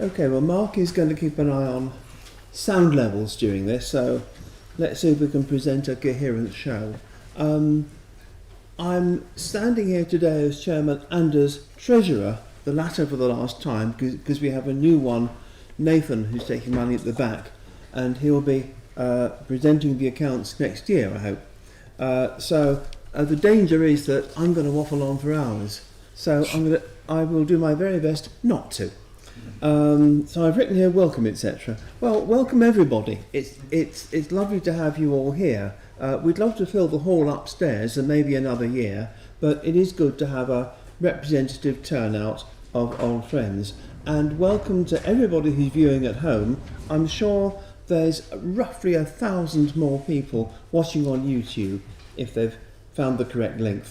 Okay, well, Mark is going to keep an eye on sound levels during this, so let's see if we can present a coherent show. I'm standing here today as chairman and as treasurer, the latter for the last time, because we have a new one, Nathan, who's taking money at the back, and he'll be presenting the accounts next year, I hope. So the danger is that I'm going to waffle on for hours, so I will do my very best not to. So I've written here, welcome, etc. Well, welcome everybody. It's lovely to have you all here. We'd love to fill the hall upstairs and maybe another year, but it is good to have a representative turnout of old friends. And welcome to everybody who's viewing at home. I'm sure there's roughly 1,000 more people watching on YouTube if they've found the correct link.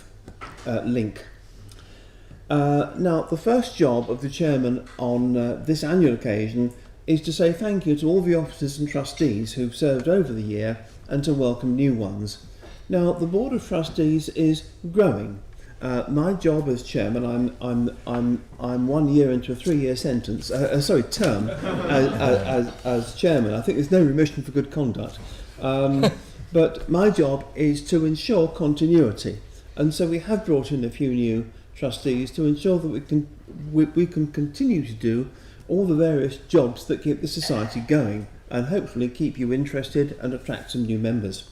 Now, the first job of the chairman on this annual occasion is to say thank you to all the officers and trustees who've served over the year and to welcome new ones. Now, the Board of Trustees is growing. My job as chairman, I'm 1 year into a 3-year term as chairman. I think there's no remission for good conduct. But my job is to ensure continuity, and so we have brought in a few new trustees to ensure that we can continue to do all the various jobs that keep the society going and hopefully keep you interested and attract some new members.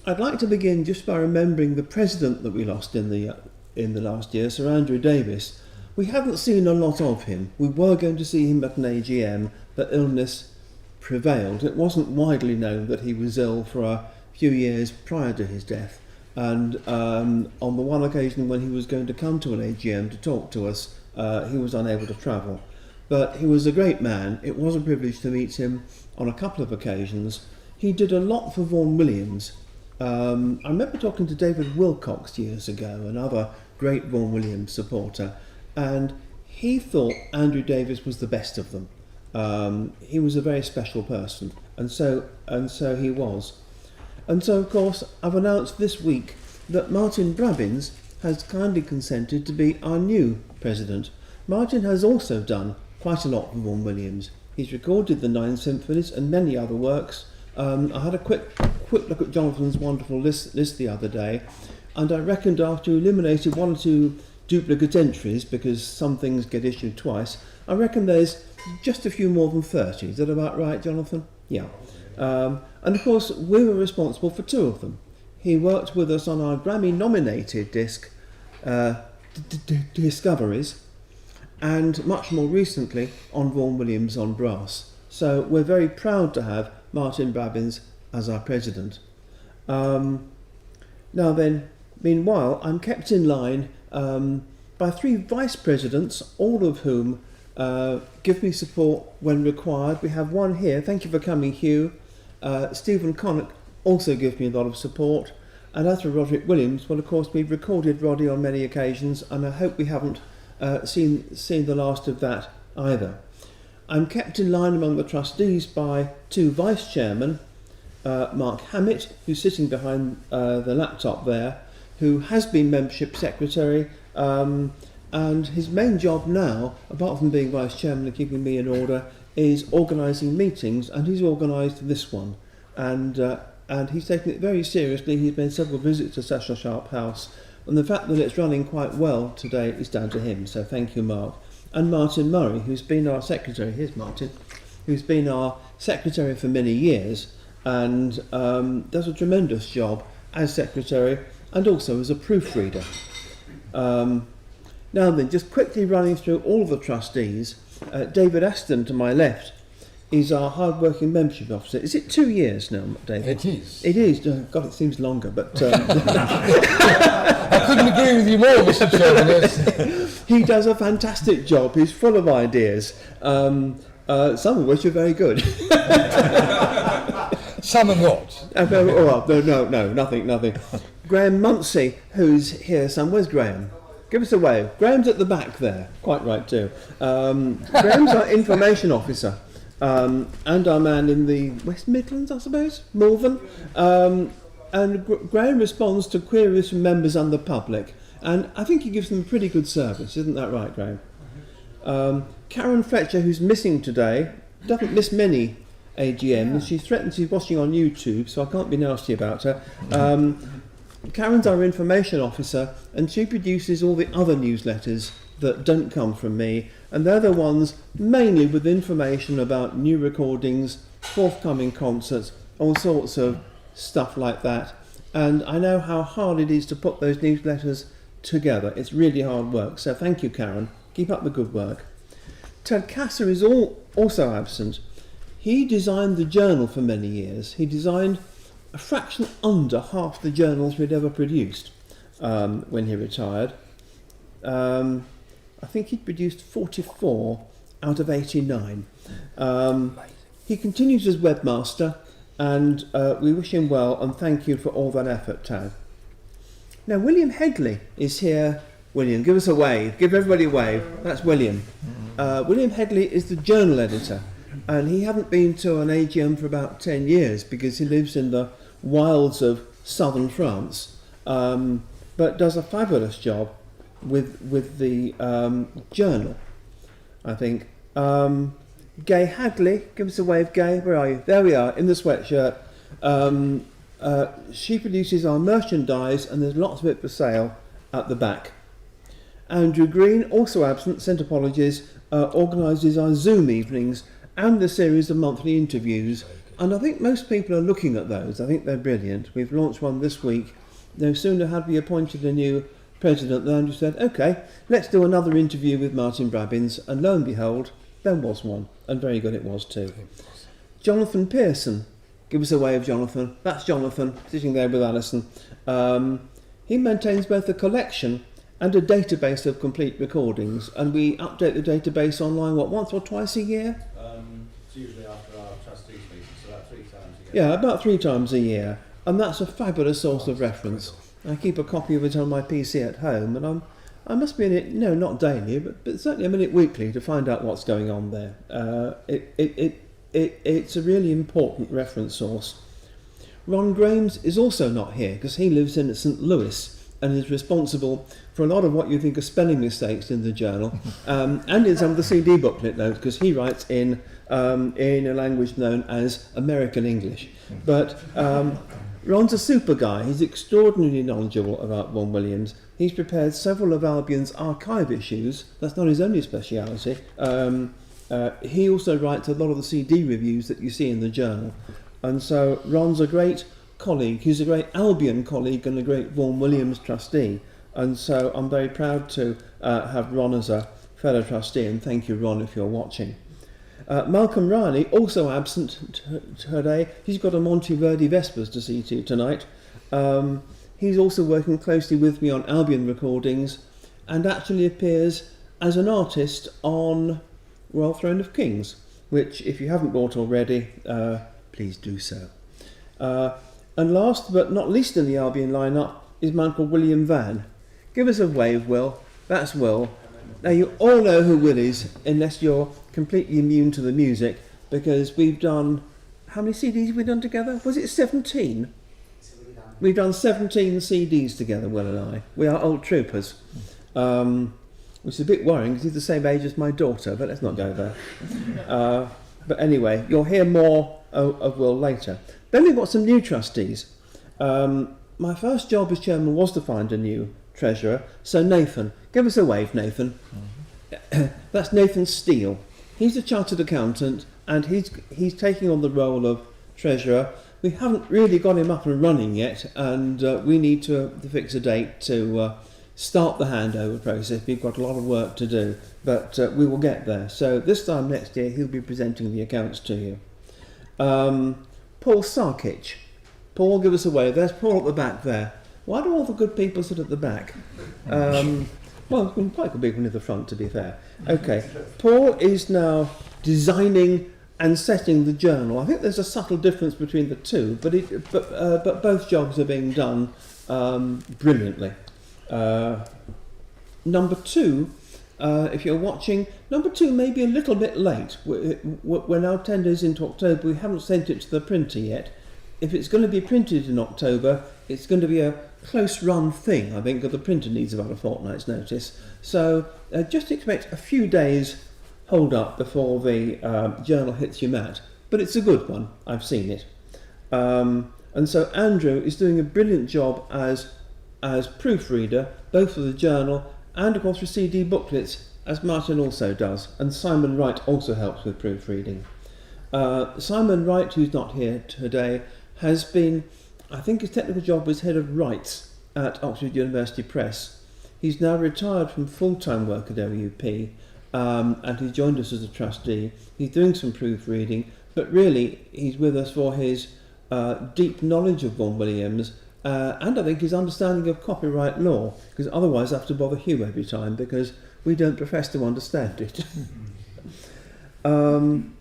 I'd like to begin just by remembering the president that we lost in the last year, Sir Andrew Davis. We haven't seen a lot of him. We were going to see him at an AGM, but illness prevailed. It wasn't widely known that he was ill for a few years prior to his death. And on the one occasion when he was going to come to an AGM to talk to us, he was unable to travel. But he was a great man. It was a privilege to meet him on a couple of occasions. He did a lot for Vaughan Williams. I remember talking to David Wilcox years ago, another great Vaughan Williams supporter, and he thought Andrew Davis was the best of them. He was a very special person, and so he was. And so, of course, I've announced this week that Martin Brabbins has kindly consented to be our new president. Martin has also done quite a lot for Vaughan Williams. He's recorded the 9 symphonies and many other works. I had a quick look at Jonathan's wonderful list the other day, and I reckoned after eliminating 1 or 2 duplicate entries, because some things get issued twice, I reckon there's just a few more than 30. Is that about right, Jonathan? Yeah. And of course, we were responsible for 2 of them. He worked with us on our Grammy-nominated disc, Discoveries, and much more recently on Vaughan Williams on brass. So we're very proud to have Martin Brabbins as our president. Now then, meanwhile, I'm kept in line by 3 vice presidents, all of whom give me support when required. We have one here. Thank you for coming, Hugh. Stephen Connick also gives me a lot of support. And as for Roderick Williams, well, of course, we've recorded Roddy on many occasions, and I hope we haven't seen the last of that either. I'm kept in line among the trustees by 2 vice chairmen, Mark Hammett, who's sitting behind the laptop there, who has been membership secretary, and his main job now, apart from being vice chairman and keeping me in order, is organising meetings, and he's organised this one, and he's taken it very seriously. He's made several visits to Cecil Sharp House, and the fact that it's running quite well today is down to him, so thank you, Mark. And Martin Murray, who's been our secretary, here's Martin, who's been our secretary for many years, and does a tremendous job as secretary and also as a proofreader. Now then, just quickly running through all of the trustees, David Aston to my left is our hard-working membership officer. Is it 2 years now, David? It is. It is. Oh, God, it seems longer, but... I couldn't agree with you more, Mr. Chairman. He does a fantastic job. He's full of ideas, some of which are very good. Some are not. No, nothing. Graham Munsey, who's here somewhere. Where's Graham? Give us a wave. Graham's at the back there. Quite right too. Graham's our information officer, and our man in the West Midlands, I suppose, Malvern. And Graham responds to queries from members and the public, and I think he gives them a pretty good service. Isn't that right, Graham? Karen Fletcher, who's missing today, doesn't miss many AGMs. She threatens she's watching on YouTube, so I can't be nasty about her. Karen's our information officer, and she produces all the other newsletters that don't come from me, and they're the ones mainly with information about new recordings, forthcoming concerts, all sorts of stuff like that. And I know how hard it is to put those newsletters together. It's really hard work, so thank you, Karen. Keep up the good work. Ted Kasser is also absent. He designed the journal for many years. He designed a fraction under half the journals we'd ever produced when he retired. I think he'd produced 44 out of 89. He continues as webmaster, and we wish him well and thank you for all that effort, Tad. Now, William Headley is here. William, give us a wave. Give everybody a wave. That's William. William Headley is the journal editor, and he hadn't been to an AGM for about 10 years because he lives in the wilds of southern France, but does a fabulous job with the journal, I think. Gay Hadley, give us a wave, Gay. Where are you? There we are, in the sweatshirt. She produces our merchandise, and there's lots of it for sale at the back. Andrew Green, also absent, sent apologies, organises our Zoom evenings and the series of monthly interviews. And I think most people are looking at those. I think they're brilliant. We've launched one this week. No sooner had we appointed a new president than Andrew said, OK, let's do another interview with Martin Brabbins. And lo and behold, there was one. And very good it was too. Jonathan Pearson. Give us a wave, Jonathan. That's Jonathan, sitting there with Alison. He maintains both a collection and a database of complete recordings. And we update the database online, once or twice a year? It's usually after our trustees meeting, so about 3 times a year. Yeah, about 3 times a year. And that's a fabulous source of reference. I keep a copy of it on my PC at home, and I must be in it, no, not daily, but certainly I'm in it weekly to find out what's going on there. It's a really important reference source. Ron Grames is also not here because he lives in St Louis and is responsible for a lot of what you think are spelling mistakes in the journal, and in some of the CD booklet notes, because he writes in a language known as American English. But Ron's a super guy. He's extraordinarily knowledgeable about Vaughan Williams. He's prepared several of Albion's archive issues. That's not his only speciality. He also writes a lot of the CD reviews that you see in the journal. And so Ron's a great colleague. He's a great Albion colleague and a great Vaughan Williams trustee. And so I'm very proud to have Ron as a fellow trustee, and thank you, Ron, if you're watching. Malcolm Riley, also absent today. He's got a Monteverdi Vespers to see to tonight. He's also working closely with me on Albion recordings and actually appears as an artist on Royal Throne of Kings, which, if you haven't bought already, please do so. And last but not least in the Albion lineup is man called William Vaughan. Give us a wave, Will. That's Will. Now, you all know who Will is, unless you're completely immune to the music, because we've done... How many CDs have we done together? Was it 17? We've done 17 CDs together, Will and I. We are old troopers. Which is a bit worrying, because he's the same age as my daughter, but let's not go there. But anyway, you'll hear more of Will later. Then we've got some new trustees. My first job as chairman was to find a new treasurer. So Nathan, give us a wave, Nathan. That's Nathan Steele. He's a chartered accountant, and he's taking on the role of treasurer. We haven't really got him up and running yet, and we need to fix a date to start the handover process. We've got a lot of work to do, but we will get there. So this time next year, he'll be presenting the accounts to you. Paul Sarkic. Paul, give us a wave. There's Paul at the back there. Why do all the good people sit at the back? Well, it's been quite good people near the front, to be fair. Okay, Paul is now designing and setting the journal. I think there's a subtle difference between the two, but both jobs are being done brilliantly. Number 2, if you're watching, number 2 may be a little bit late. We're now 10 days into October. We haven't sent it to the printer yet. If it's going to be printed in October, it's going to be a close-run thing, I think, because the printer needs about a fortnight's notice. So just expect a few days hold up before the journal hits your mat. But it's a good one. I've seen it. And so Andrew is doing a brilliant job as proofreader, both for the journal and, of course, for CD booklets, as Martin also does. And Simon Wright also helps with proofreading. Simon Wright, who's not here today, has been, I think his technical job was head of rights at Oxford University Press. He's now retired from full-time work at OUP, and he's joined us as a trustee. He's doing some proofreading, but really he's with us for his deep knowledge of Vaughan Williams, and I think his understanding of copyright law, because otherwise I have to bother Hugh every time because we don't profess to understand it. And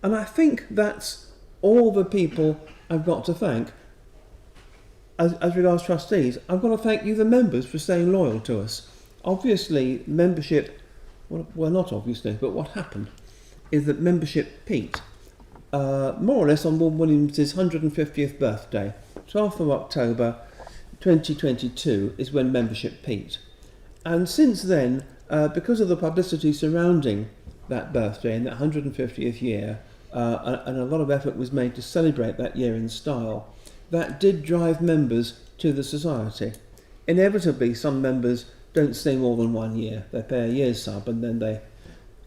I think that's all the people I've got to thank. As regards trustees, I've got to thank you, the members, for staying loyal to us. Obviously, membership, well, not obviously, but what happened is that membership peaked more or less on Vaughan Williams' 150th birthday. 12th of October 2022 is when membership peaked. And since then, because of the publicity surrounding that birthday and that 150th year, and a lot of effort was made to celebrate that year in style, that did drive members to the society. Inevitably, some members don't stay more than 1 year. They pay a year's sub and then they,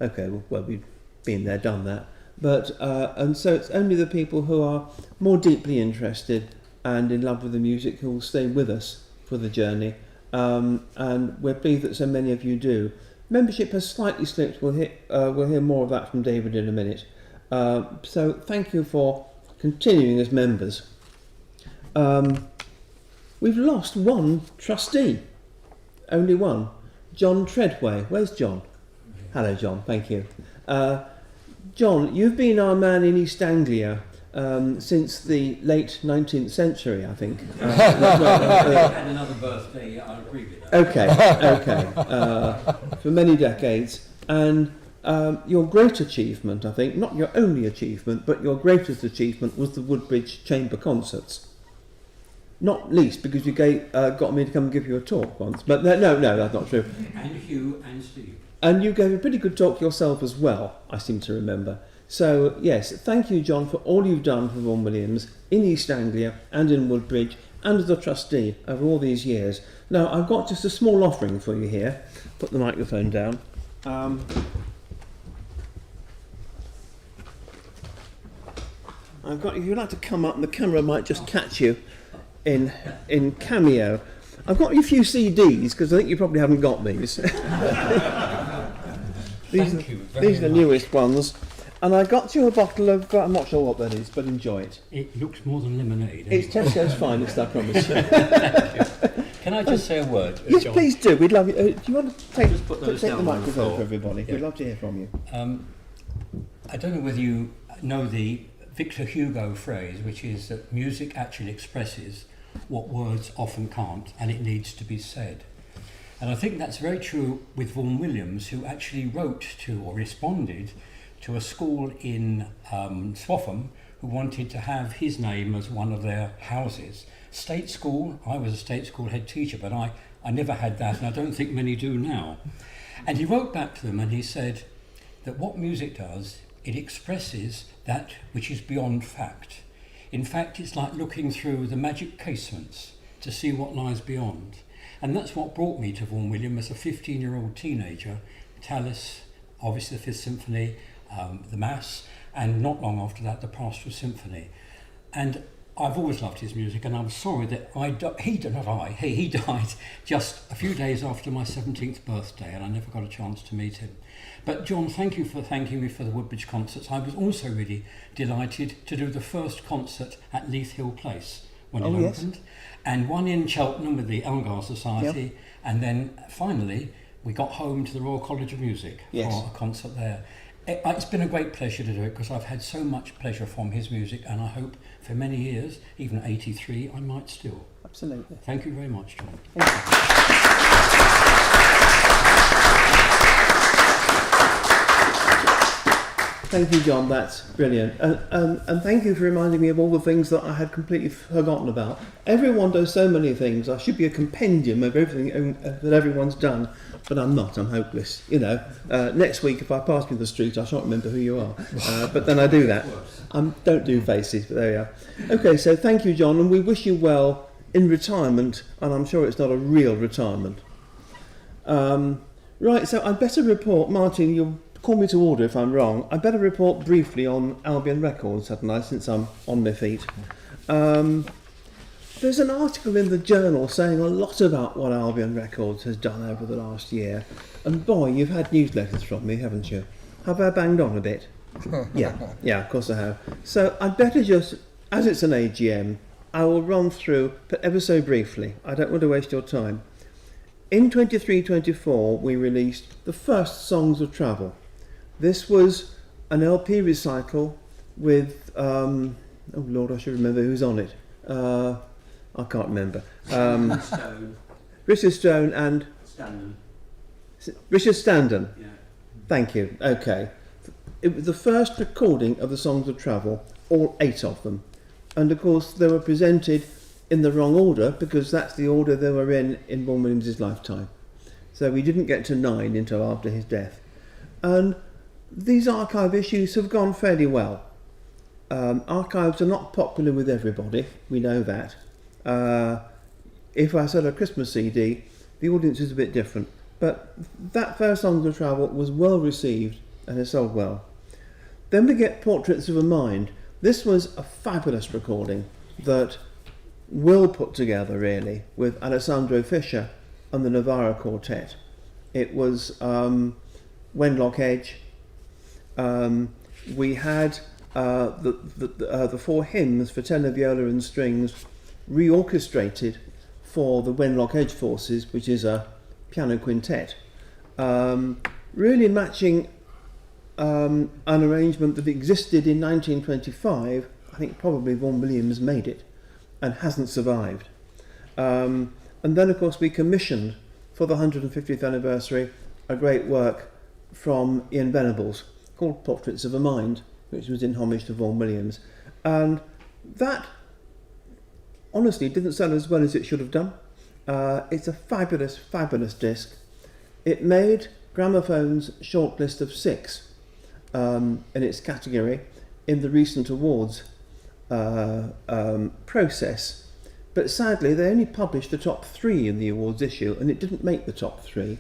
okay, well, we've been there, done that. But, and so it's only the people who are more deeply interested and in love with the music who will stay with us for the journey. And we're pleased that so many of you do. Membership has slightly slipped. We'll hear more of that from David in a minute. So thank you for continuing as members. We've lost one trustee, only one, John Treadway. Where's John? Hello, John. Thank you. John, you've been our man in East Anglia since the late 19th century, I think. Had another birthday, I agree with that. Okay. For many decades. And your great achievement, I think, not your only achievement, but your greatest achievement was the Woodbridge Chamber Concerts. Not least because you got me to come and give you a talk once. But no, that's not true. And Hugh and Steve. And you gave a pretty good talk yourself as well, I seem to remember. So, yes, thank you, John, for all you've done for Vaughan Williams in East Anglia and in Woodbridge and as a trustee over all these years. Now, I've got just a small offering for you here. Put the microphone down. I've got, if you'd like to come up, and the camera might just catch you in cameo. I've got you a few CDs, because I think you probably haven't got these. These are the newest ones. And I got you a bottle of, I'm not sure what that is, but enjoy it. It looks more than lemonade. It's Tesco's finest, I promise you. Can I just say a word? Yes, John? please do. We'd love you. Do you want to take Just put those the down on the microphone floor. for everybody? Yeah. We'd love to hear from you. I don't know whether you know the Victor Hugo phrase, which is that music actually expresses what words often can't, and it needs to be said. And I think that's very true with Vaughan Williams, who actually wrote to or responded to a school in Swaffham who wanted to have his name as one of their houses. State school, I was a state school head teacher, but I never had that, and I don't think many do now. And he wrote back to them and he said that what music does, it expresses that which is beyond fact. In fact, it's like looking through the magic casements to see what lies beyond. And that's what brought me to Vaughan Williams as a 15-year-old teenager. Tallis, obviously the Fifth Symphony, the Mass, and not long after that, the Pastoral Symphony. And I've always loved his music, and I'm sorry that he died just a few days after my 17th birthday, and I never got a chance to meet him. But John, thank you for thanking me for the Woodbridge concerts. I was also really delighted to do the first concert at Leith Hill Place when it opened, and one in Cheltenham with the Elgar Society, and then finally we got home to the Royal College of Music for a concert there. It's been a great pleasure to do it because I've had so much pleasure from his music, and I hope for many years, even at 83, I might still. Absolutely. Thank you very much, John. Thank you, John. That's brilliant. And thank you for reminding me of all the things that I had completely forgotten about. Everyone does so many things. I should be a compendium of everything that everyone's done, but I'm not. I'm hopeless. You know, next week if I pass you in the street, I shan't remember who you are. But then I do that. Don't do faces, but there we are. Okay, so thank you, John, and we wish you well in retirement, and I'm sure it's not a real retirement. Right, so I'd better report, Martin, you'll call me to order if I'm wrong. I'd better report briefly on Albion Records, hadn't I, since I'm on my feet. There's an article in the Journal saying a lot about what Albion Records has done over the last year. And boy, you've had newsletters from me, haven't you? Have I banged on a bit? Yeah, of course I have. So I'd better just, as it's an AGM, I will run through, but ever so briefly. I don't want to waste your time. In 23-24, we released the first Songs of Travel. This was an LP recital with, oh Lord, I should remember who's on it. I can't remember. Richard Stone and Richard Standen. Yeah. Thank you. Okay. It was the first recording of the Songs of Travel, all 8 of them. And of course they were presented in the wrong order because that's the order they were in Vaughan Williams' lifetime. So we didn't get to 9 until after his death. And these archive issues have gone fairly well. Archives are not popular with everybody, we know that. If I sell a Christmas CD, the audience is a bit different. But that first Songs of Travel was well received and has sold well. Then we get Portraits of a Mind. This was a fabulous recording that Will put together really with Alessandro Fischer and the Navarro Quartet. It was Wenlock Edge. We had the 4 hymns for tenor, viola and strings reorchestrated for the Wenlock Edge Forces, which is a piano quintet, really matching an arrangement that existed in 1925. I think probably Vaughan Williams made it and hasn't survived. And then of course we commissioned for the 150th anniversary a great work from Ian Venables called Portraits of a Mind, which was in homage to Vaughan Williams. And that honestly didn't sell as well as it should have done. It's a fabulous, fabulous disc. It made Gramophone's shortlist of 6 in its category in the recent awards process. But sadly, they only published the top 3 in the awards issue, and it didn't make the top 3.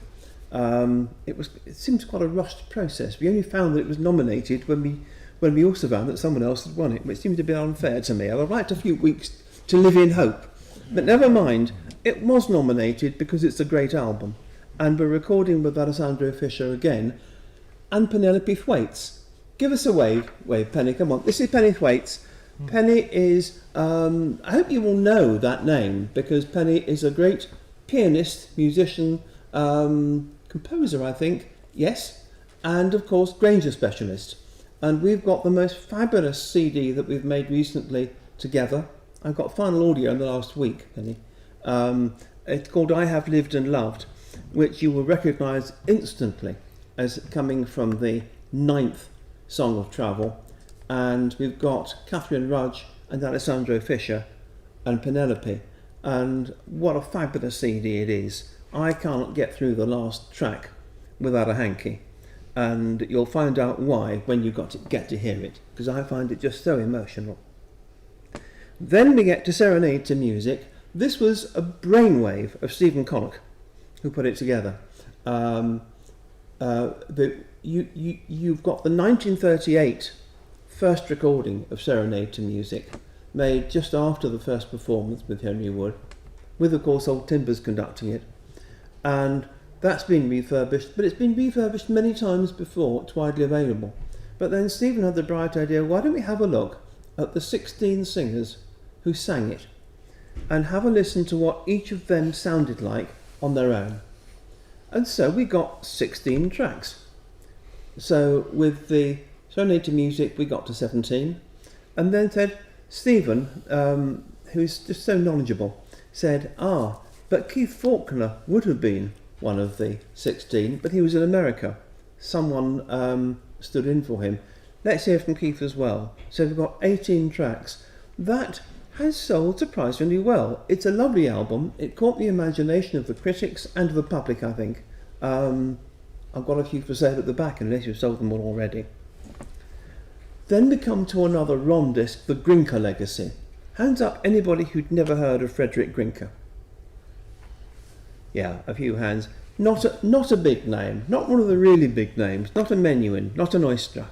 It seems quite a rushed process. We only found that it was nominated when we also found that someone else had won it, which seemed a bit unfair to me. I'd liked a few weeks to live in hope. But never mind, it was nominated because it's a great album. And we're recording with Alessandro Fischer again, and Penelope Thwaites. Give us a wave, Penny, come on. This is Penny Thwaites. Penny is, I hope you will know that name, because Penny is a great pianist, musician, composer, I think, yes, and of course Granger specialist. And we've got the most fabulous CD that we've made recently together. I've got final audio in the last week, Penny. It's called I Have Lived and Loved, which you will recognise instantly as coming from the 9th Song of Travel. And we've got Catherine Rudge and Alessandro Fischer and Penelope. And what a fabulous CD it is. I can't get through the last track without a hanky. And you'll find out why when you get to hear it, because I find it just so emotional. Then we get to Serenade to Music. This was a brainwave of Stephen Connock who put it together. You've got the 1938 first recording of Serenade to Music, made just after the first performance with Henry Wood, with of course Old Timbers conducting it. And that's been refurbished, but it's been refurbished many times before. It's widely available. But then Stephen had the bright idea, why don't we have a look at the 16 singers who sang it and have a listen to what each of them sounded like on their own. And so we got 16 tracks. So with the Serenade to Music we got to 17, and then said, Stephen, who's just so knowledgeable, said, but Keith Faulkner would have been one of the 16, but he was in America. Someone stood in for him. Let's Hear from Keith as well. So we've got 18 tracks. That has sold surprisingly well. It's a lovely album. It caught the imagination of the critics and of the public, I think. I've got a few for sale at the back unless you've sold them all already. Then we come to another Ron disc, the Grinker Legacy. Hands up anybody who'd never heard of Frederick Grinker. Yeah, a few hands. Not a big name, not one of the really big names, not a Menuhin, not an Oistrakh.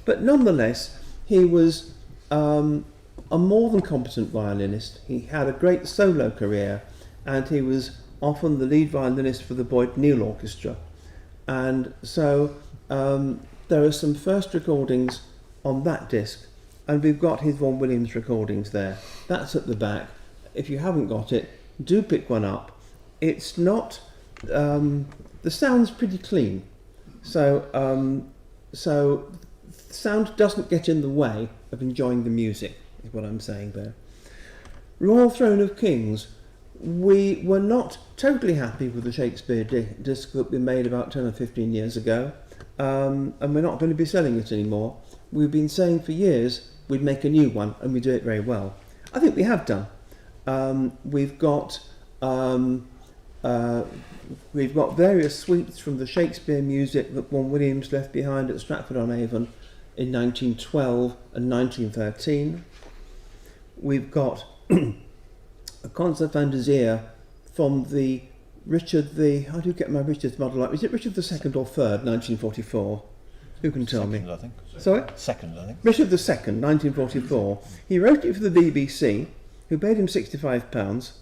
But nonetheless, he was a more than competent violinist. He had a great solo career, and he was often the lead violinist for the Boyd Neal Orchestra. And so there are some first recordings on that disc, and we've got his Vaughan Williams recordings there. That's at the back. If you haven't got it, do pick one up. It's not, the sound's pretty clean, so sound doesn't get in the way of enjoying the music, is what I'm saying there. Royal Throne of Kings. We were not totally happy with the Shakespeare disc that we made about 10 or 15 years ago, and we're not going to be selling it anymore. We've been saying for years we'd make a new one, and we do it very well. I think we have done. We've got various suites from the Shakespeare music that Vaughan Williams left behind at Stratford-on-Avon in 1912 and 1913. We've got a concert fantasia from the Richard the... How do you get my Richard's model up? Is it Richard II or III, 1944? Who can tell Second, me? I think. Sorry? Second, I think. Richard II, 1944. He wrote it for the BBC, who paid him £65,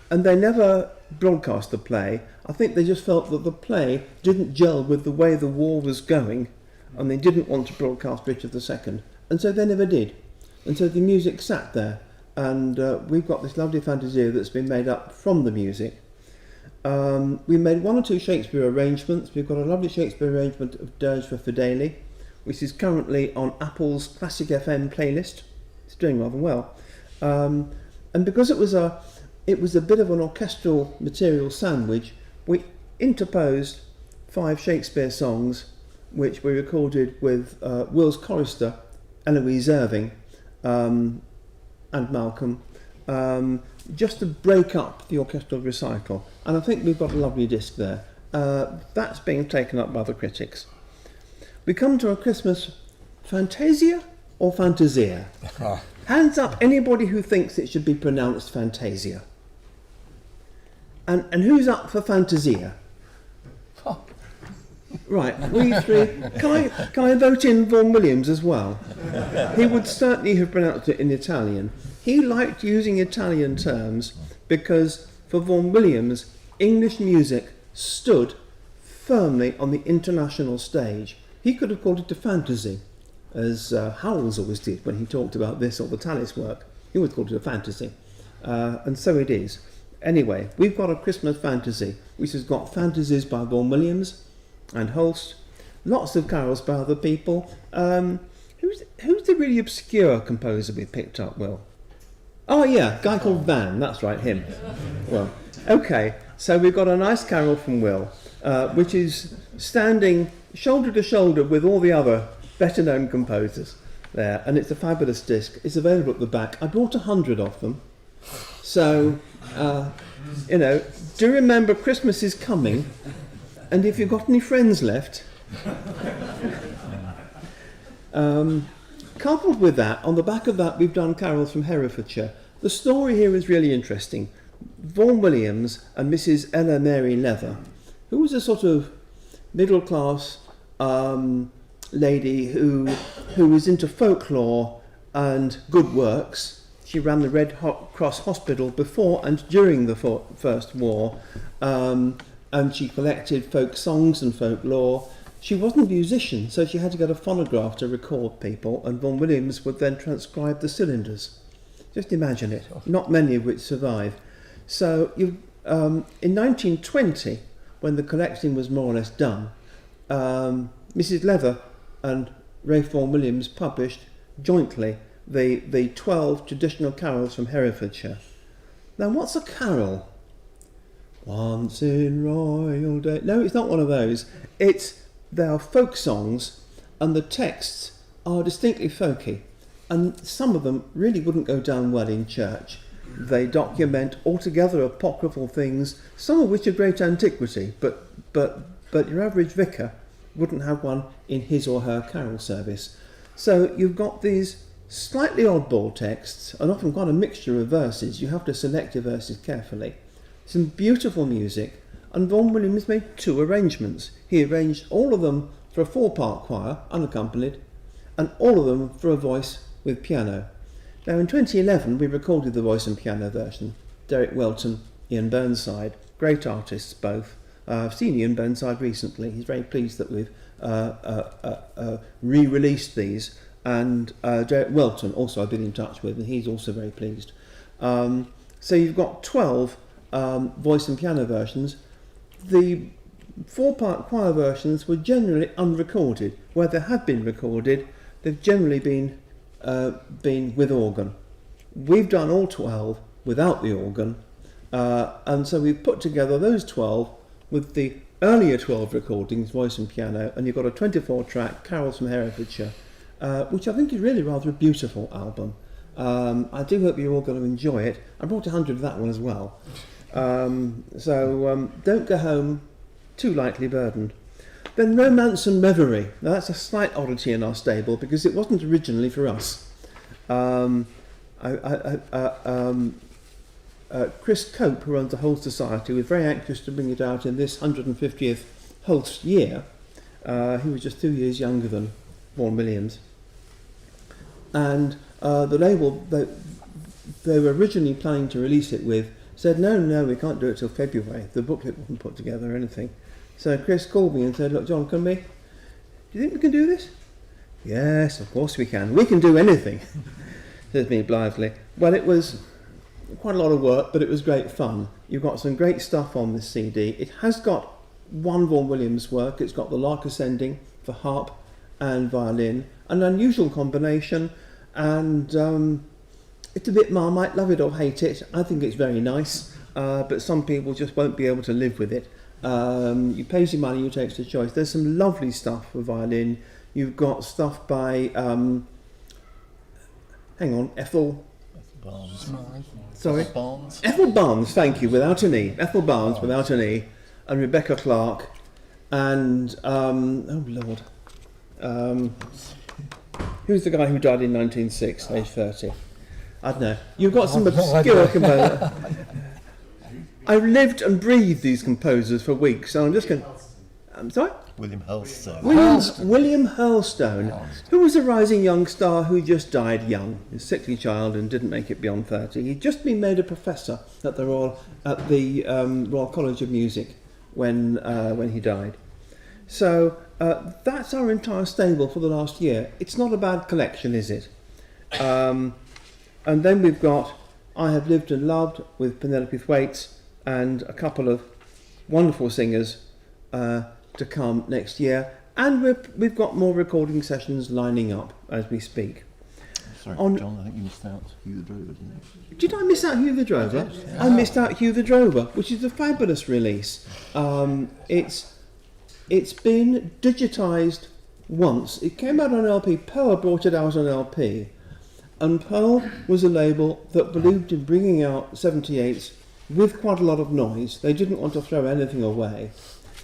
and they never broadcast the play. I think they just felt that the play didn't gel with the way the war was going, and they didn't want to broadcast Richard II, and so they never did. And so the music sat there, and we've got this lovely fantasia that's been made up from the music. We made one or two Shakespeare arrangements. We've got a lovely Shakespeare arrangement of Dirge for Fidele, which is currently on Apple's Classic FM playlist. It's doing rather well. And because it was a bit of an orchestral material sandwich, we interposed 5 Shakespeare songs, which we recorded with Will's chorister, Eloise Irving, and Malcolm, just to break up the orchestral recital. And I think we've got a lovely disc there. That's being taken up by the critics. We come to a Christmas Fantasia or Fantasia? Hands up anybody who thinks it should be pronounced Fantasia. And who's up for Fantasia? Right, we three. Can I vote in Vaughan Williams as well? He would certainly have pronounced it in Italian. He liked using Italian terms because for Vaughan Williams, English music stood firmly on the international stage. He could have called it a fantasy, as Howells always did when he talked about this or the Tallis work. He always called it a fantasy, and so it is. Anyway, we've got a Christmas fantasy, which has got fantasies by Vaughan Williams and Holst, lots of carols by other people. Who's the really obscure composer we picked up, Will? Oh yeah, a guy called Vaughan, that's right, him. Well, okay, so we've got a nice carol from Will, which is standing shoulder to shoulder with all the other better known composers there, and it's a fabulous disc. It's available at the back. I bought 100 of them, so do remember Christmas is coming, and if you've got any friends left, coupled with that, on the back of that we've done carols from Herefordshire. The story here is really interesting. Vaughan Williams and Mrs. Ella Mary Leather, who was a sort of middle class lady who was into folklore and good works. She ran the Red Cross Hospital before and during the First War, and she collected folk songs and folklore. She wasn't a musician, so she had to get a phonograph to record people, and Vaughan Williams would then transcribe the cylinders. Just imagine it, not many of which survive. So in 1920, when the collecting was more or less done, Mrs. Leather and Ralph Vaughan Williams published jointly the 12 traditional carols from Herefordshire. Now, what's a carol? Once in royal day. No, it's not one of those. They are folk songs and the texts are distinctly folky, and some of them really wouldn't go down well in church. They document altogether apocryphal things, some of which are great antiquity, but your average vicar wouldn't have one in his or her carol service. So you've got these slightly oddball texts, and often quite a mixture of verses. You have to select your verses carefully. Some beautiful music, and Vaughan Williams made 2 arrangements. He arranged all of them for a 4-part choir, unaccompanied, and all of them for a voice with piano. Now in 2011 we recorded the voice and piano version. Derek Welton, Ian Burnside, great artists both. I've seen Ian Burnside recently. He's very pleased that we've re-released these, and Derek Welton also I've been in touch with, and he's also very pleased. So you've got 12 voice and piano versions. The 4-part choir versions were generally unrecorded. Where they have been recorded, they've generally been with organ. We've done all 12 without the organ, and so we've put together those 12 with the earlier 12 recordings, voice and piano, and you've got a 24-track Carols from Herefordshire, which I think is really rather a beautiful album. I do hope you're all going to enjoy it. I brought 100 of that one as well. So don't go home too lightly burdened. Then Romance and Reverie. Now that's a slight oddity in our stable because it wasn't originally for us. Chris Cope, who runs the Holst Society, was very anxious to bring it out in this 150th Holst year. He was just 2 years younger than Vaughan Williams. And the label they were originally planning to release it with said, no, we can't do it till February. The booklet wasn't put together or anything. So Chris called me and said, look, John, do you think we can do this? Yes, of course we can. We can do anything, says me blithely. Well, it was quite a lot of work, but it was great fun. You've got some great stuff on this CD. It has got one Vaughan Williams work. It's got the Lark Ascending for harp and violin, an unusual combination, and it's a bit Marmite, love it or hate it. I think it's very nice, but some people just won't be able to live with it. You pay your money, you take the choice. There's some lovely stuff for violin. You've got stuff by Ethel Barnes. Sorry? Barnes. Ethel Barnes, thank you, without an E. Ethel Barnes, without an E. And Rebecca Clark. And, oh Lord. Who's the guy who died in 1906, age 30? I don't know. You've got some obscure composer. I've lived and breathed these composers for weeks, so I'm just going to... I'm sorry? William Hurlstone. William Hurlstone, who was a rising young star who just died young, a sickly child, and didn't make it beyond 30. He'd just been made a professor at the Royal College of Music when he died. So that's our entire stable for the last year. It's not a bad collection, is it? And then we've got I Have Lived and Loved with Penelope Thwaites and a couple of wonderful singers to come next year, and we've got more recording sessions lining up as we speak. Sorry, John, I think you missed out Hugh the Drover, didn't you? Did I miss out Hugh the Drover? I missed out Hugh the Drover, which is a fabulous release. It's been digitised once. It came out on LP. Pearl brought it out on LP, and Pearl was a label that believed in bringing out 78s with quite a lot of noise. They didn't want to throw anything away.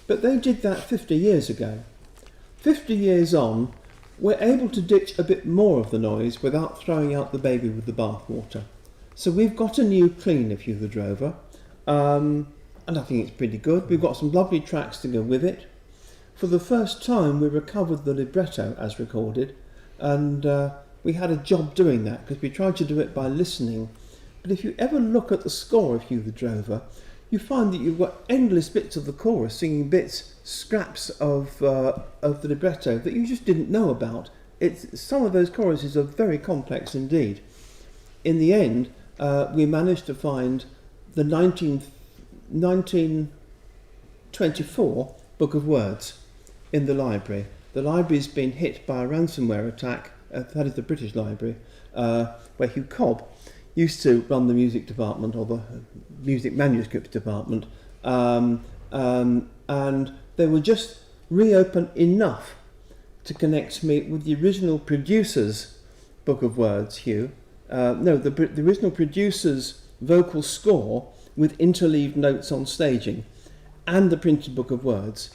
But they did that 50 years ago. 50 years on, we're able to ditch a bit more of the noise without throwing out the baby with the bathwater. So we've got a new clean of Hugh the Drover, and I think it's pretty good. We've got some lovely tracks to go with it. For the first time, we recovered the libretto as recorded, and we had a job doing that because we tried to do it by listening. But if you ever look at the score of Hugh the Drover, you find that you've got endless bits of the chorus singing bits, scraps of the libretto that you just didn't know about. Some of those choruses are very complex indeed. In the end, we managed to find the 1924 Book of Words in the library. The library's been hit by a ransomware attack, that is the British Library, where Hugh Cobb used to run the music department, or the music manuscripts department, and they were just reopened enough to connect me with the original producer's book of words, Hugh. The original producer's vocal score with interleaved notes on staging, and the printed book of words,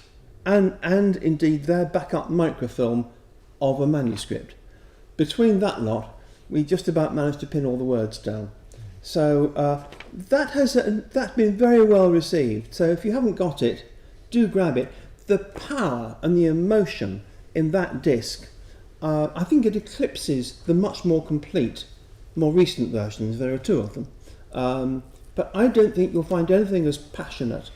and indeed their backup microfilm of a manuscript. Between that lot, we just about managed to pin all the words down. So that's been very well received. So if you haven't got it, do grab it. The power and the emotion in that disc, I think it eclipses the much more complete, more recent versions. There are two of them. But I don't think you'll find anything as passionate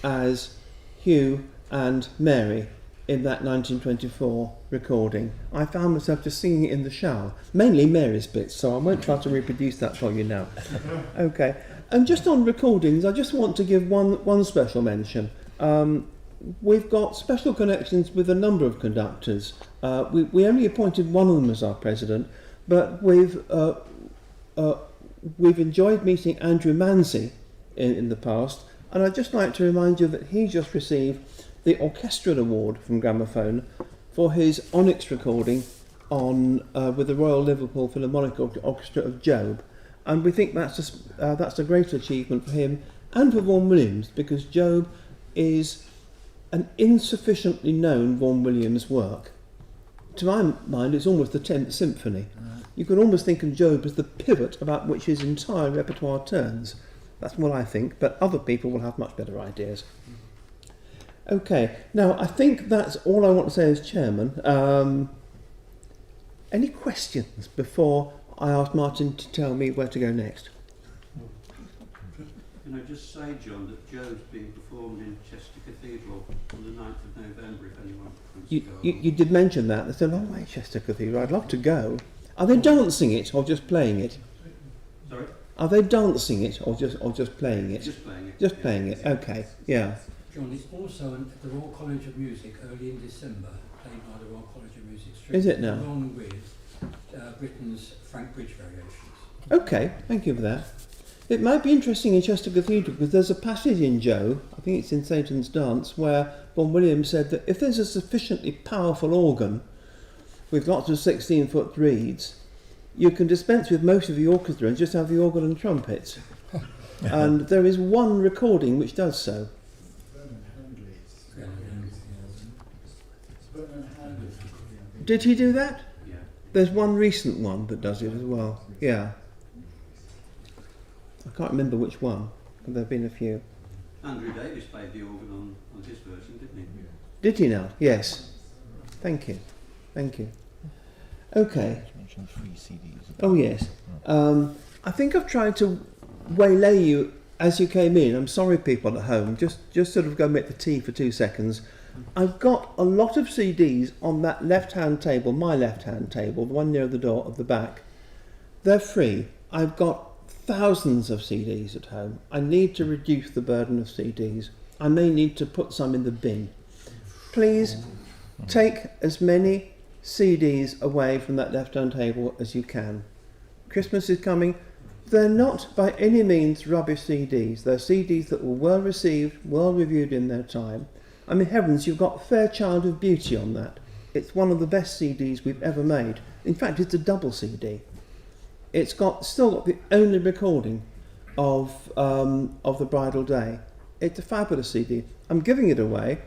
as Hugh and Mary in that 1924 recording. I found myself just singing it in the shower, mainly Mary's bits, so I won't try to reproduce that for you now. Okay, and just on recordings, I just want to give one special mention. We've got special connections with a number of conductors. We only appointed one of them as our president, but we've enjoyed meeting Andrew Manzi in the past, and I'd just like to remind you that he just received the Orchestral Award from Gramophone for his Onyx recording on with the Royal Liverpool Philharmonic Orchestra of Job, and we think that's a great achievement for him and for Vaughan Williams, because Job is an insufficiently known Vaughan Williams work. To my mind, it's almost the 10th symphony. You could almost think of Job as the pivot about which his entire repertoire turns. That's what I think, but other people will have much better ideas. Okay, now I think that's all I want to say as chairman. Any questions before I ask Martin to tell me where to go next? Can I just say, John, that Job's being performed in Chester Cathedral on the 9th of November, if anyone wants to go. You did mention that. There's a long way, Chester Cathedral. I'd love to go. Are they dancing it or just playing it? Sorry? Are they dancing it or just playing it? Just playing it. Just playing it, okay, yeah. John, it's also at the Royal College of Music early in December, played by the Royal College of Music. Is it now? Along with Britain's Frank Bridge Variations. Okay, thank you for that. It might be interesting in Chester Cathedral because there's a passage in Job, I think it's in Satan's Dance, where Vaughan Williams said that if there's a sufficiently powerful organ with lots of 16-foot reeds, you can dispense with most of the orchestra and just have the organ and trumpets. And there is one recording which does so. Did he do that? Yeah. There's one recent one that does it as well. Yeah. I can't remember which one, but there have been a few. Andrew Davis played the organ on his version, didn't he? Did he now? Yes. Thank you. Thank you. Okay. Mention free CDs. Oh yes. I think I've tried to waylay you as you came in. I'm sorry, people at home. Just sort of go make the tea for 2 seconds. I've got a lot of CDs on that left-hand table, my left-hand table, the one near the door at the back. They're free. I've got thousands of CDs at home. I need to reduce the burden of CDs. I may need to put some in the bin. Please take as many CDs away from that left-hand table as you can. Christmas is coming. They're not by any means rubbish CDs. They're CDs that were well received, well reviewed in their time. I mean, heavens, you've got Fairchild of Beauty on that. It's one of the best CDs we've ever made. In fact, it's a double CD. It's still got the only recording of the Bridal Day. It's a fabulous CD. I'm giving it away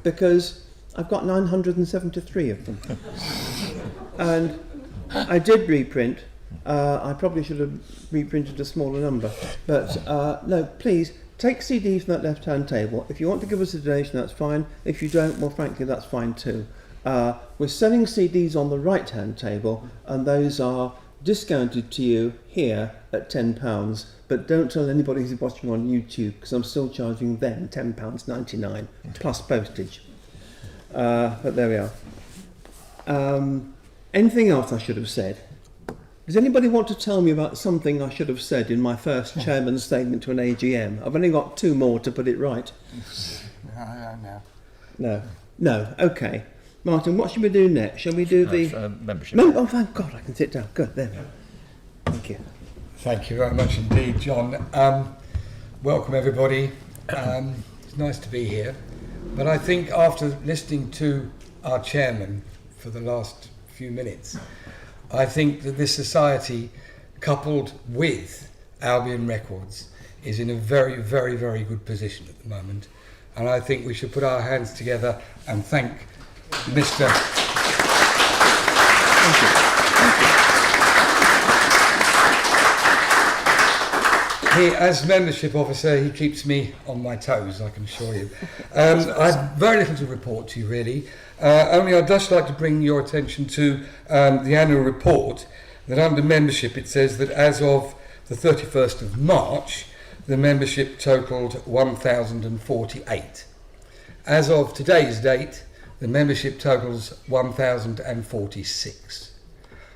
because I've got 973 of them. And I did reprint. I probably should have reprinted a smaller number. But no, please, take CDs from that left-hand table. If you want to give us a donation, that's fine. If you don't, well, frankly, that's fine too. We're selling CDs on the right-hand table, and those are discounted to you here at £10. But don't tell anybody who's watching on YouTube, because I'm still charging them £10.99 plus postage. But there we are. Anything else I should have said? Does anybody want to tell me about something I should have said in my first chairman's statement to an AGM? I've only got 2 more to put it right. No. Okay. Martin, what should we do next? Shall we do the membership? Oh, thank God, I can sit down. Good, there we are. Thank you. Thank you very much indeed, John. Welcome everybody. It's nice to be here. But I think after listening to our chairman for the last few minutes, I think that this society, coupled with Albion Records, is in a very, very, very good position at the moment. And I think we should put our hands together and thank Mr. Thank you. He, as membership officer, he keeps me on my toes, I can assure you. I have very little to report to you, really. Only I'd just like to bring your attention to the annual report, that under membership it says that as of the 31st of March, the membership totalled 1,048. As of today's date, the membership totals 1,046.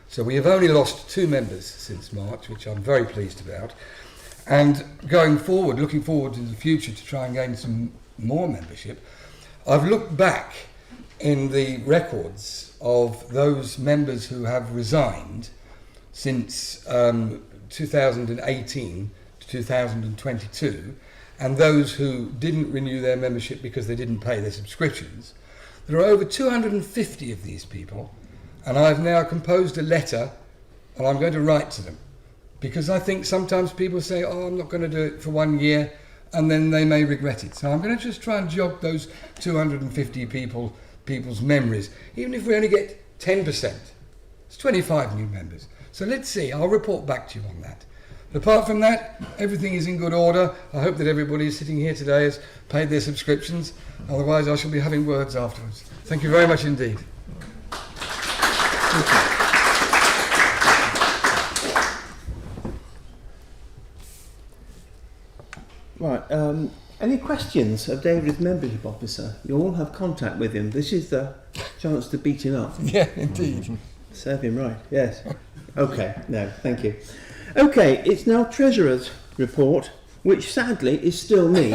So we have only lost 2 members since March, which I'm very pleased about. And going forward, looking forward to the future to try and gain some more membership, I've looked back in the records of those members who have resigned since 2018 to 2022, and those who didn't renew their membership because they didn't pay their subscriptions. There are over 250 of these people, and I've now composed a letter and I'm going to write to them. Because I think sometimes people say, oh, I'm not going to do it for 1 year, and then they may regret it. So I'm going to just try and jog those 250 people's memories. Even if we only get 10%, it's 25 new members. So let's see, I'll report back to you on that. But apart from that, everything is in good order. I hope that everybody sitting here today has paid their subscriptions. Otherwise, I shall be having words afterwards. Thank you very much indeed. Right, any questions of David as membership officer? You all have contact with him. This is the chance to beat him up. Yeah, indeed. Serve him right, yes. Okay, no, thank you. Okay, it's now Treasurer's report, which sadly is still me.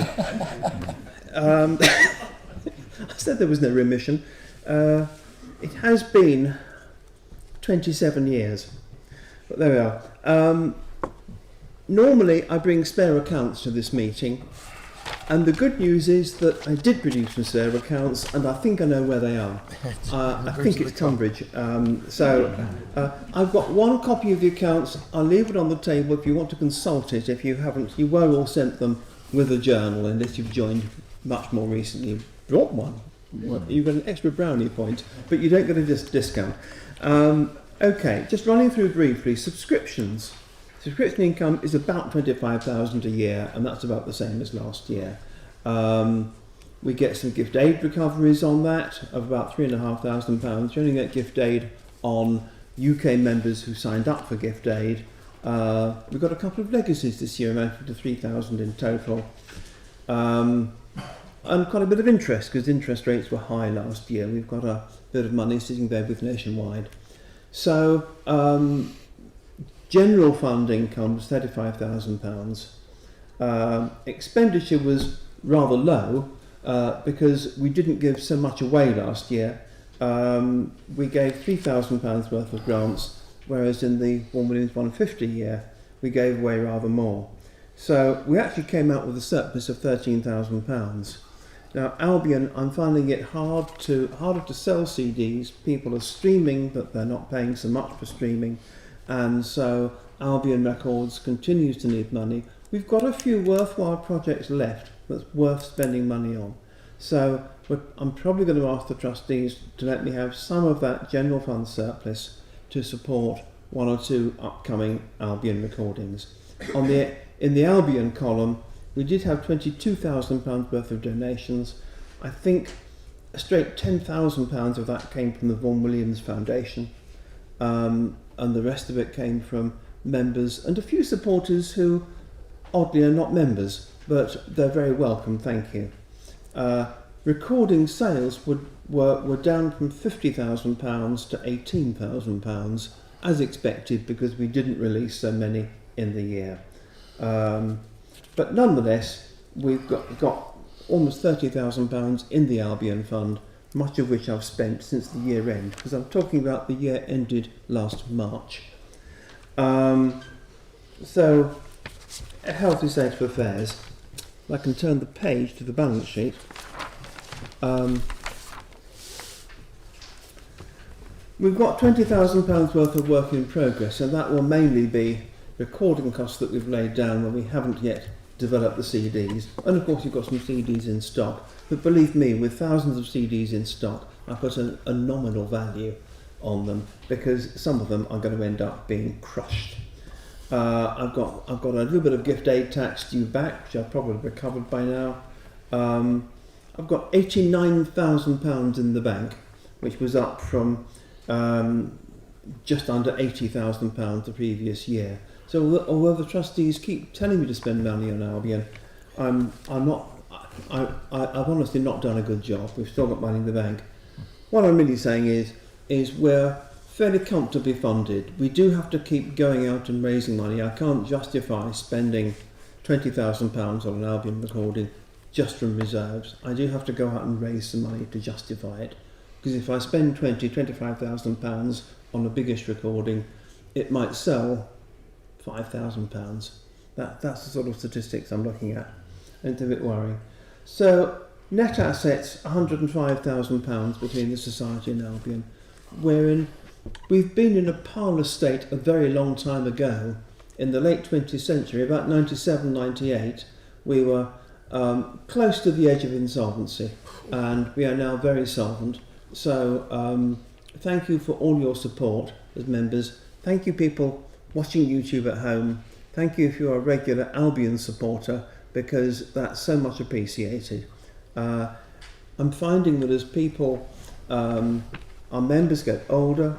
I said there was no remission. It has been 27 years, but there we are. Normally I bring spare accounts to this meeting, and the good news is that I did produce some spare accounts, and I think I know where they are. I think it's Tunbridge. I've got one copy of the accounts. I'll leave it on the table if you want to consult it. If you haven't, you were all sent them with a journal, unless you've joined much more recently. Brought one. Well, you've got an extra brownie point, but you don't get a discount. Okay, just running through briefly, subscriptions. Subscription income is about 25,000 a year, and that's about the same as last year. We get some gift aid recoveries on that of about £3,500. You only get gift aid on UK members who signed up for gift aid. We've got a couple of legacies this year, amounting to 3,000 in total. And quite a bit of interest, because interest rates were high last year. We've got a bit of money sitting there with Nationwide. So, general fund income was £35,000. Expenditure was rather low because we didn't give so much away last year. We gave £3,000 worth of grants, whereas in the 1,150,000 year we gave away rather more. So we actually came out with a surplus of £13,000. Now Albion, I'm finding it harder to sell CDs. People are streaming, but they're not paying so much for streaming. And so Albion Records continues to need money. We've got a few worthwhile projects left that's worth spending money on. So I'm probably going to ask the trustees to let me have some of that general fund surplus to support 1 or 2 upcoming Albion recordings. In the Albion column, we did have £22,000 worth of donations. I think a straight £10,000 of that came from the Vaughan Williams Foundation. And the rest of it came from members and a few supporters who oddly are not members, but they're very welcome, thank you. Recording sales were down from £50,000 to £18,000 as expected, because we didn't release so many in the year. But nonetheless, we've got almost £30,000 in the Albion Fund, much of which I've spent since the year end, because I'm talking about the year ended last March. So, a healthy state of affairs. I can turn the page to the balance sheet. We've got £20,000 worth of work in progress, and that will mainly be recording costs that we've laid down when we haven't yet developed the CDs. And of course you've got some CDs in stock, but believe me, with thousands of CDs in stock, I put a nominal value on them because some of them are going to end up being crushed. I've got a little bit of gift aid tax due back, which I've probably recovered by now. I've got £89,000 in the bank, which was up from just under £80,000 the previous year. So although the trustees keep telling me to spend money on Albion, I've honestly not done a good job. We've still got money in the bank. What I'm really saying is we're fairly comfortably funded. We do have to keep going out and raising money. I can't justify spending £20,000 on an Albion recording just from reserves. I do have to go out and raise some money to justify it. Because if I spend £25,000 on the biggest recording, it might sell £5,000. That's the sort of statistics I'm looking at. And it's a bit worrying. So net assets, £105,000 between the Society and Albion. We've been in a parlour state a very long time ago. In the late 20th century, about 97, 98, we were close to the edge of insolvency, and we are now very solvent. So thank you for all your support as members. Thank you people watching YouTube at home. Thank you if you're a regular Albion supporter, because that's so much appreciated. I'm finding that as people, our members get older,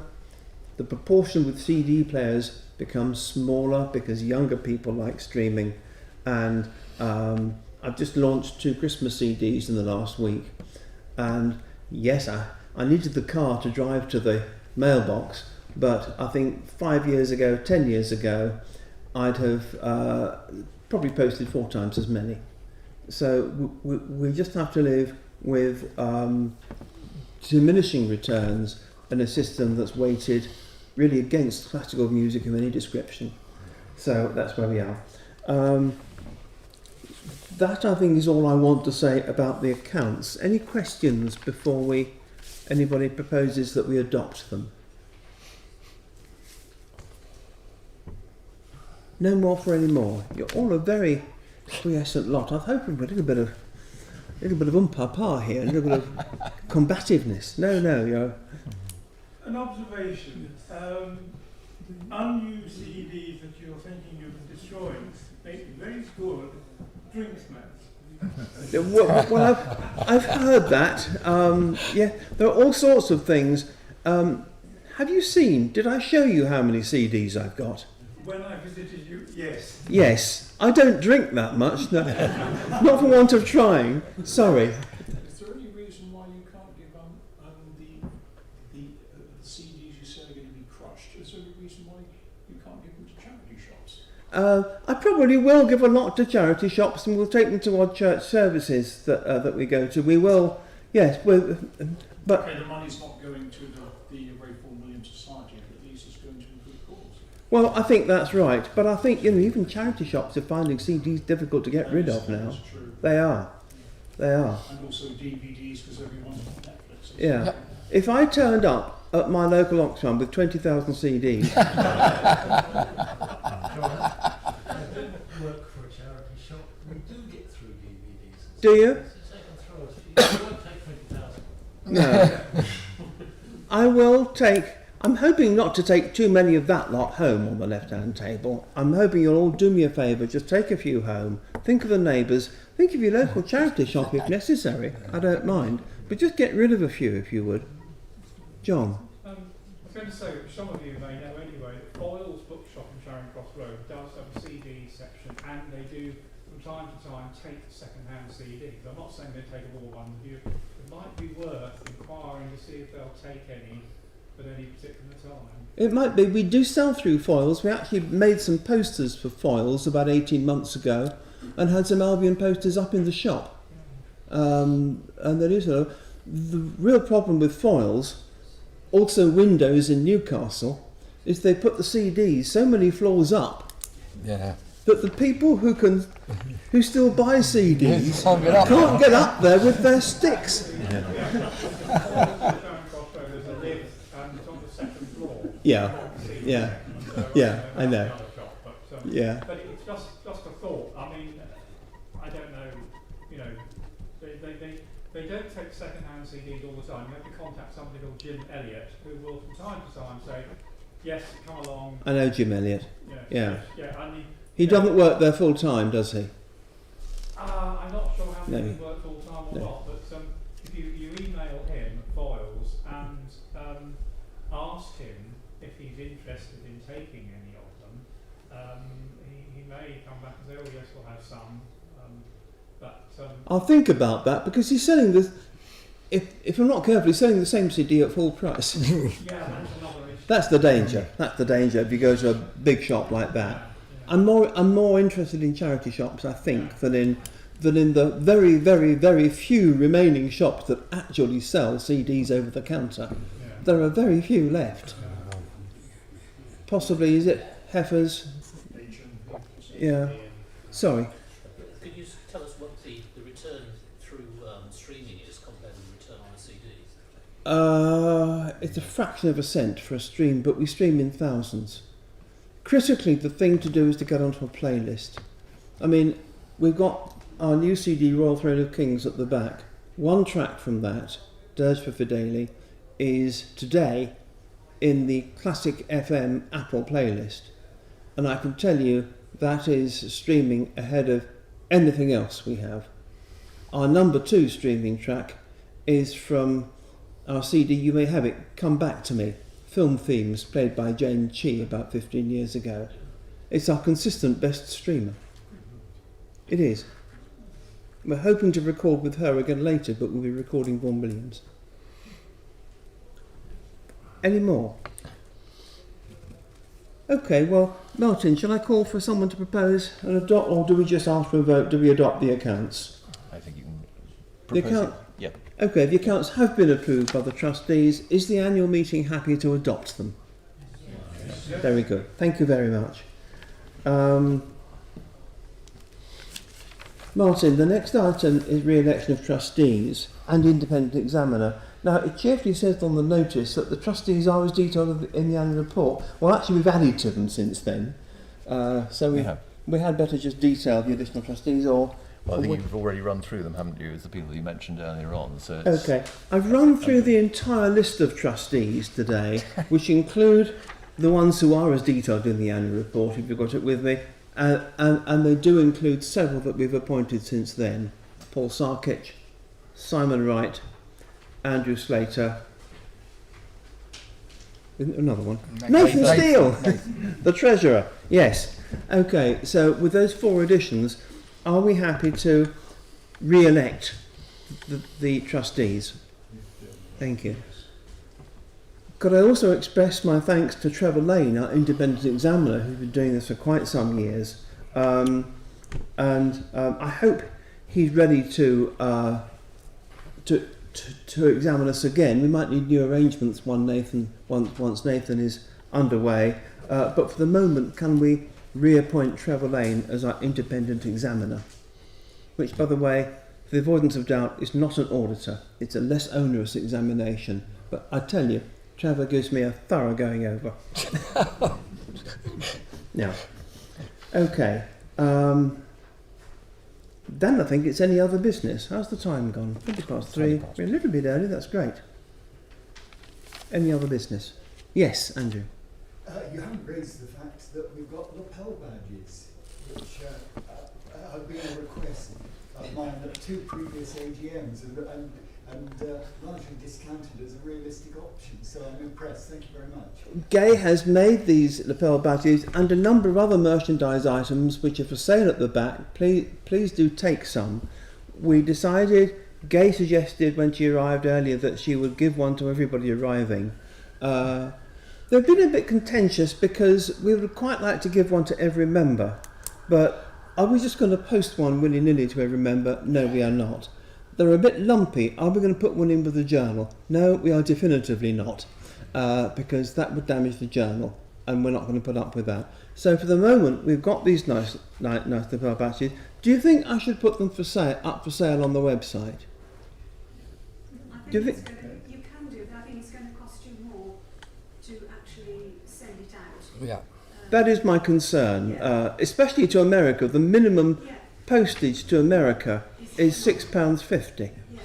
the proportion with CD players becomes smaller because younger people like streaming, and I've just launched 2 Christmas CDs in the last week, and yes, I needed the car to drive to the mailbox, but I think 5 years ago, 10 years ago, I'd have probably posted 4 times as many. So we just have to live with diminishing returns and a system that's weighted really against classical music of any description. So that's where we are. That I think is all I want to say about the accounts. Any questions before anybody proposes that we adopt them? No more for any more. You're all a very quiescent lot. I was hoping for a little bit of umpapa here, a little bit of combativeness. No, you're... An observation. Unused CDs that you're thinking you can destroy make very good drink smells. Well, I've heard that. Yeah, there are all sorts of things. Have you seen? Did I show you how many CDs I've got? When I visited you, yes. Yes. I don't drink that much. No, not for want of trying. Sorry. Is there any reason why you can't give the CDs you say are going to be crushed? Is there any reason why you can't give them to charity shops? I probably will give a lot to charity shops, and we'll take them to odd church services that we go to. We will, yes. But okay, the money's not going to the Ray 4 Million Society, but at least it's going to a good cause. well, I think that's right. But I think even charity shops are finding CDs difficult to get rid of now. That's true. They are. And also DVDs, because everyone's on Netflix. Yeah. If I turned up at my local Oxfam with 20,000 CDs. I didn't work for a charity shop. We do get through DVDs. Do you? You won't take 20,000. No. I will take... I'm hoping not to take too many of that lot home on the left-hand table. I'm hoping you'll all do me a favour, just take a few home. Think of the neighbours. Think of your local charity shop if necessary. I don't mind. But just get rid of a few if you would. John? I was going to say, which some of you may know anyway, that Foyle's Bookshop in Charing Cross Road does have a CD section, and they do, from time to time, take second-hand CDs. I'm not saying they take all one of you. It might be worth inquiring to see if they'll take any at any particular time. It might be. We do sell through foils. We actually made some posters for foils about 18 months ago and had some Albion posters up in the shop. And there is the real problem with foils, also windows in Newcastle, is they put the CDs so many floors up Yeah. that the people who still buy CDs Can't get up there with their sticks. Charing Cross Road, there's a lift, and it's on the Yeah, yeah, yeah, I know. But, Yeah. but it's just a thought. I mean, I don't know, you know, they don't take second-hand CDs all the time. You have to contact somebody called Jim Elliott, who will from time to time say, yes, come along. I know Jim Elliott. Yes, Yeah. yes, yeah. I mean, He doesn't work there full time, does he? I'm not sure how No. he works full time or No. not, but if you email him Foyles and ask him if he's interested in taking any of them, he may come back and say, oh yes, we'll have some. I'll think about that because he's selling this. If I'm not careful, he's selling the same CD at full price. Yeah, that's another issue. That's the danger. That's the danger if you go to a big shop like that. I'm more interested in charity shops, I think, than in the very, very, very few remaining shops that actually sell CDs over the counter. Yeah. There are very few left. Possibly, is it Heifers? Yeah. Sorry. Could you tell us what the return through streaming is compared to the return on a CD? It's a fraction of a cent for a stream, but we stream in thousands. Critically, the thing to do is to get onto a playlist. I mean, we've got our new CD, Royal Throne of Kings, at the back. One track from that, Dirge for Fideli, is today in the Classic FM Apple playlist. And I can tell you that is streaming ahead of anything else we have. Our number 2 streaming track is from our CD, You May Have It, Come Back to Me, film themes played by Jane Chi about 15 years ago. It's our consistent best streamer. It is. We're hoping to record with her again later, but we'll be recording Vaughan Williams. Any more? Okay, well, Martin, shall I call for someone to propose an adopt, or do we just ask for a vote? Do we adopt the accounts? I think you can The propose account. it. Yeah. Okay, the accounts have been approved by the trustees. Is the annual meeting happy to adopt them? Yes. Very good. Thank you very much. Martin, the next item is re-election of trustees and independent examiner. Now, it cheerfully says on the notice that the trustees are as detailed in the annual report. Well, actually, we've added to them since then. So we had better just detail the additional trustees, or... Well, I think you've already run through them, haven't you, as the people you mentioned earlier on. So it's, Okay, I've run through the entire list of trustees today, which include the ones who are as detailed in the annual report, if you've got it with me, and they do include several that we've appointed since then. Paul Sarkic, Simon Wright, Andrew Slater, another one, Nathan Steele, the treasurer, yes. Okay, so with those 4 additions, are we happy to re-elect the trustees? Thank you. Could I also express my thanks to Trevor Lane, our independent examiner, who's been doing this for quite some years, and I hope he's ready to examine us again. We might need new arrangements once Nathan is underway, but for the moment, can we reappoint Trevor Lane as our independent examiner, which, by the way, for the avoidance of doubt, is not an auditor. It's a less onerous examination. But I tell you, Trevor gives me a thorough going over. Now, okay. Then I think it's any other business. How's the time gone? 3:20. We're a little bit early, that's great. Any other business? Yes, Andrew. You haven't raised the fact that we've got lapel badges, which have been a request of mine at 2 previous AGMs and largely discounted as a realistic option. So I'm impressed. Thank you very much. Gay has made these lapel badges and a number of other merchandise items which are for sale at the back. Please do take some. We decided, Gay suggested when she arrived earlier that she would give one to everybody arriving. They've been a bit contentious because we would quite like to give one to every member, but are we just going to post one willy-nilly to every member? No, we are not. They're a bit lumpy. Are we going to put one in with the journal? No, we are definitively not, because that would damage the journal, and we're not going to put up with that. So for the moment, we've got these nice lapel badges. Do you think I should put them up for sale on the website? I think you can do, but I think it's going to cost you more. to actually send it out. Yeah. That is my concern, especially to America. The minimum Yeah. postage to America is £6.50. Yeah,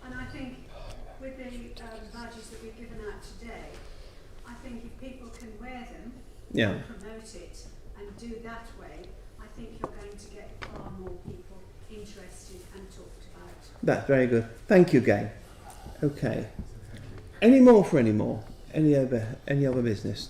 and I think with the badges that we've given out today, I think if people can wear them Yeah. and promote it and do that way, I think you're going to get far more people interested and talked about. That's very good. Thank you, Gay. Okay. Any more for any more? Any other business?